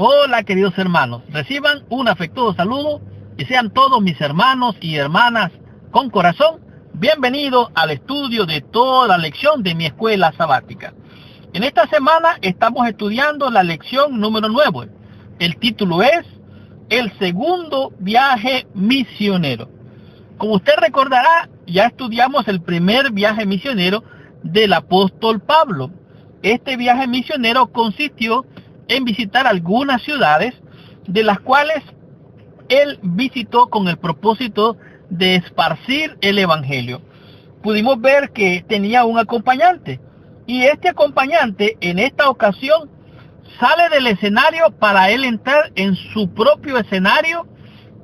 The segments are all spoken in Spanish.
Hola queridos hermanos, reciban un afectuoso saludo y sean todos mis hermanos y hermanas con corazón bienvenidos al estudio de toda la lección de mi escuela sabática. En esta semana estamos estudiando la lección número 9. El título es El segundo viaje misionero. Como usted recordará, ya estudiamos el primer viaje misionero del apóstol Pablo. Este viaje misionero consistió en visitar algunas ciudades, de las cuales él visitó con el propósito de esparcir el evangelio. Pudimos ver que tenía un acompañante, y este acompañante en esta ocasión sale del escenario para él entrar en su propio escenario,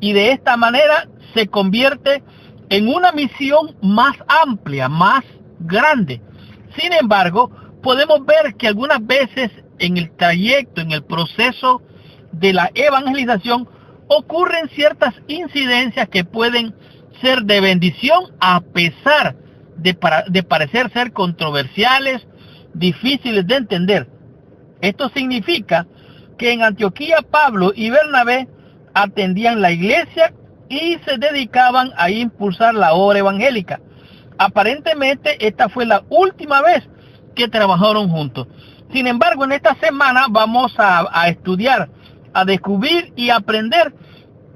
y de esta manera se convierte en una misión más amplia, más grande. Sin embargo, podemos ver que algunas veces en el trayecto, en el proceso de la evangelización, ocurren ciertas incidencias que pueden ser de bendición a pesar de parecer ser controversiales, difíciles de entender. Esto significa que en Antioquía Pablo y Bernabé atendían la iglesia y se dedicaban a impulsar la obra evangélica. Aparentemente esta fue la última vez que trabajaron juntos. Sin embargo, en esta semana vamos a estudiar, a descubrir y aprender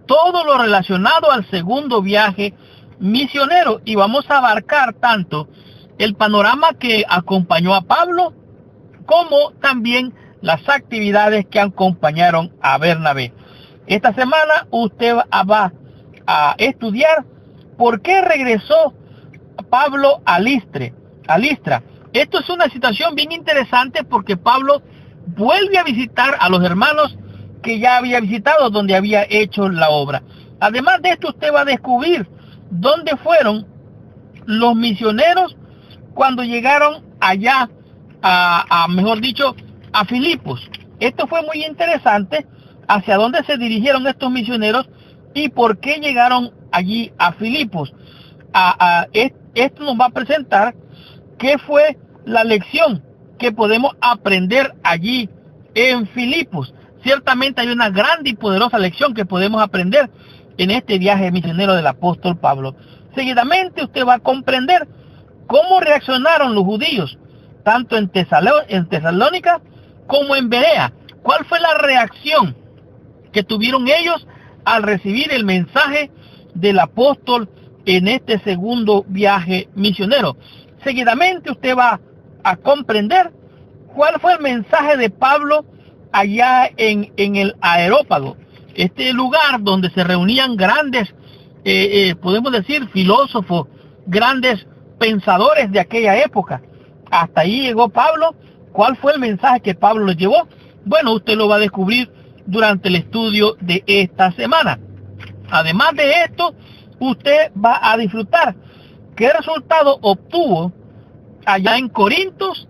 todo lo relacionado al segundo viaje misionero, y vamos a abarcar tanto el panorama que acompañó a Pablo como también las actividades que acompañaron a Bernabé. Esta semana usted va a estudiar por qué regresó Pablo a Listra. Esto es una situación bien interesante porque Pablo vuelve a visitar a los hermanos que ya había visitado, donde había hecho la obra. Además de esto, usted va a descubrir dónde fueron los misioneros cuando llegaron allá mejor dicho, a Filipos. Esto fue muy interesante, hacia dónde se dirigieron estos misioneros y por qué llegaron allí a Filipos. Esto nos va a presentar qué fue la lección que podemos aprender allí en Filipos. Ciertamente hay una grande y poderosa lección que podemos aprender en este viaje misionero del apóstol Pablo. Seguidamente usted va a comprender cómo reaccionaron los judíos, tanto en Tesalónica como en Berea. ¿Cuál fue la reacción que tuvieron ellos al recibir el mensaje del apóstol en este segundo viaje misionero? Seguidamente usted va a comprender cuál fue el mensaje de Pablo allá en el Areópago, este lugar donde se reunían grandes, podemos decir, filósofos, grandes pensadores de aquella época. Hasta ahí llegó Pablo. ¿Cuál fue el mensaje que Pablo les llevó? Bueno, usted lo va a descubrir durante el estudio de esta semana. Además de esto, usted va a disfrutar qué resultado obtuvo allá en Corintios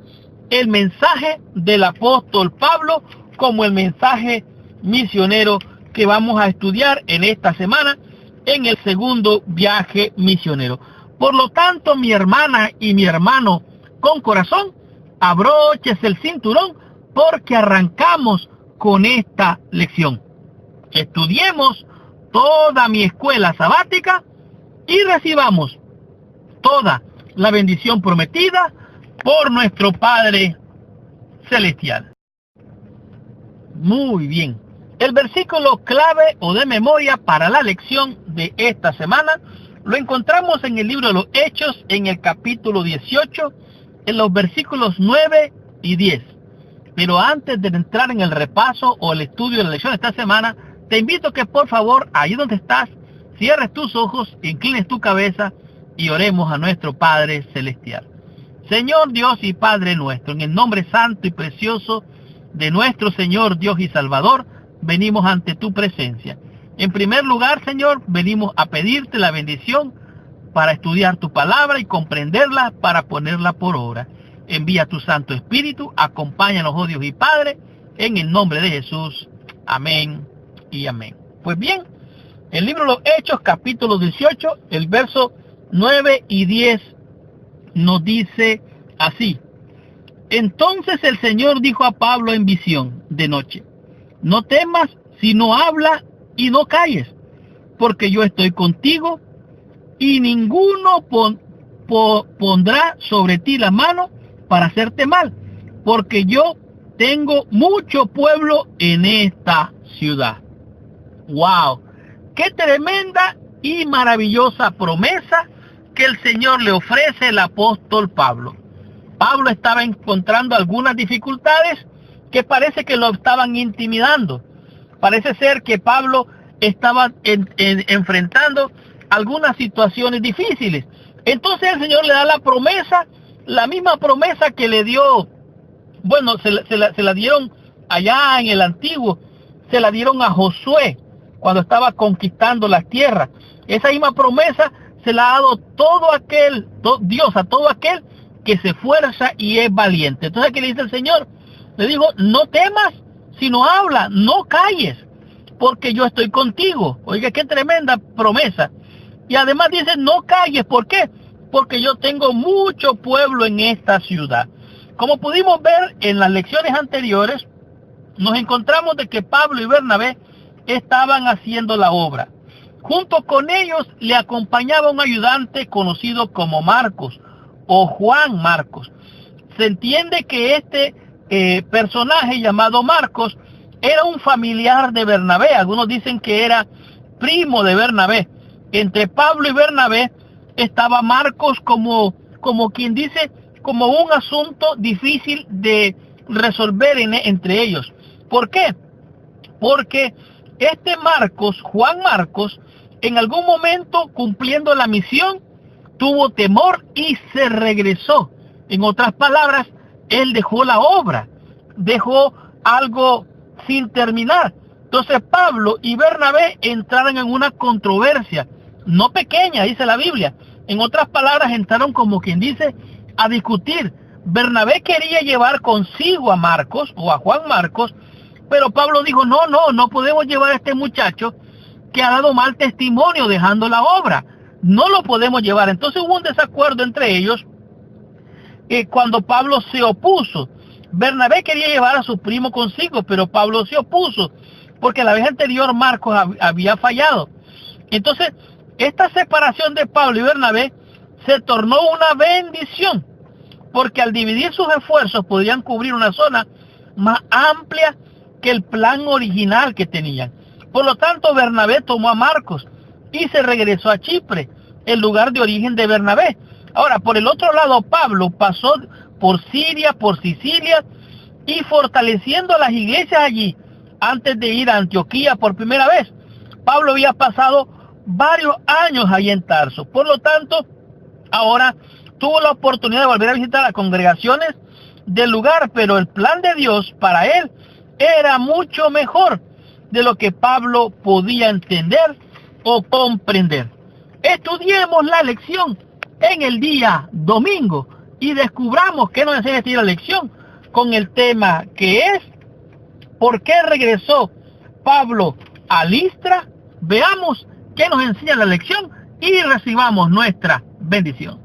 el mensaje del apóstol Pablo como el mensaje misionero que vamos a estudiar en esta semana en el segundo viaje misionero. Por lo tanto, mi hermana y mi hermano con corazón, abróchese el cinturón porque arrancamos con esta lección. Estudiemos toda mi escuela sabática y recibamos toda la bendición prometida por nuestro Padre Celestial. Muy bien. El versículo clave o de memoria para la lección de esta semana lo encontramos en el libro de los Hechos, en el capítulo 18, en los versículos 9 y 10. Pero antes de entrar en el repaso o el estudio de la lección de esta semana, te invito que por favor, ahí donde estás, cierres tus ojos, inclines tu cabeza y oremos a nuestro Padre Celestial. Señor Dios y Padre nuestro, en el nombre santo y precioso de nuestro Señor Dios y Salvador, venimos ante tu presencia. En primer lugar, Señor, venimos a pedirte la bendición para estudiar tu palabra y comprenderla para ponerla por obra. Envía tu Santo Espíritu, acompáñanos, oh Dios y Padre, en el nombre de Jesús. Amén y amén. Pues bien, el libro de los Hechos, capítulo 18, el verso 9 y 10, nos dice así: Entonces el Señor dijo a Pablo en visión de noche: no temas, sino habla y no calles, porque yo estoy contigo, y ninguno pondrá sobre ti la mano para hacerte mal, porque yo tengo mucho pueblo en esta ciudad. ¡Wow! ¡Qué tremenda y maravillosa promesa que el Señor le ofrece al apóstol Pablo! Pablo estaba encontrando algunas dificultades que parece que lo estaban intimidando. Parece ser que Pablo estaba enfrentando algunas situaciones difíciles. Entonces el Señor le da la promesa, la misma promesa que le dio, bueno, se la dieron allá en el Antiguo, se la dieron a Josué cuando estaba conquistando las tierras. Esa misma promesa se la ha dado Dios a todo aquel que se esfuerza y es valiente. Entonces aquí le dice el Señor, le dijo, no temas, sino habla, no calles, porque yo estoy contigo. Oiga, qué tremenda promesa. Y además dice, no calles, ¿por qué? Porque yo tengo mucho pueblo en esta ciudad. Como pudimos ver en las lecciones anteriores, nos encontramos de que Pablo y Bernabé estaban haciendo la obra. Junto con ellos le acompañaba un ayudante conocido como Marcos o Juan Marcos. Se entiende que este personaje llamado Marcos era un familiar de Bernabé. Algunos dicen que era primo de Bernabé. Entre Pablo y Bernabé estaba Marcos como quien dice, como un asunto difícil de resolver entre ellos. ¿Por qué? Porque este Marcos, Juan Marcos, en algún momento cumpliendo la misión, tuvo temor y se regresó. En otras palabras, él dejó la obra, dejó algo sin terminar. Entonces Pablo y Bernabé entraron en una controversia, no pequeña, dice la Biblia. En otras palabras, entraron como quien dice a discutir. Bernabé quería llevar consigo a Marcos o a Juan Marcos, pero Pablo dijo, no podemos llevar a este muchacho que ha dado mal testimonio dejando la obra. No lo podemos llevar. Entonces hubo un desacuerdo entre ellos cuando Pablo se opuso. Bernabé quería llevar a su primo consigo, pero Pablo se opuso, porque la vez anterior Marcos había fallado. Entonces, esta separación de Pablo y Bernabé se tornó una bendición, porque al dividir sus esfuerzos podían cubrir una zona más amplia que el plan original que tenían. Por lo tanto, Bernabé tomó a Marcos y se regresó a Chipre, el lugar de origen de Bernabé. Ahora, por el otro lado, Pablo pasó por Siria, por Sicilia, y fortaleciendo las iglesias allí, antes de ir a Antioquía por primera vez. Pablo había pasado varios años allí en Tarso. Por lo tanto, ahora tuvo la oportunidad de volver a visitar las congregaciones del lugar, pero el plan de Dios para él era mucho mejor de lo que Pablo podía entender o comprender. Estudiemos la lección en el día domingo y descubramos qué nos enseña esta lección con el tema que es ¿por qué regresó Pablo a Listra? Veamos qué nos enseña la lección y recibamos nuestra bendición.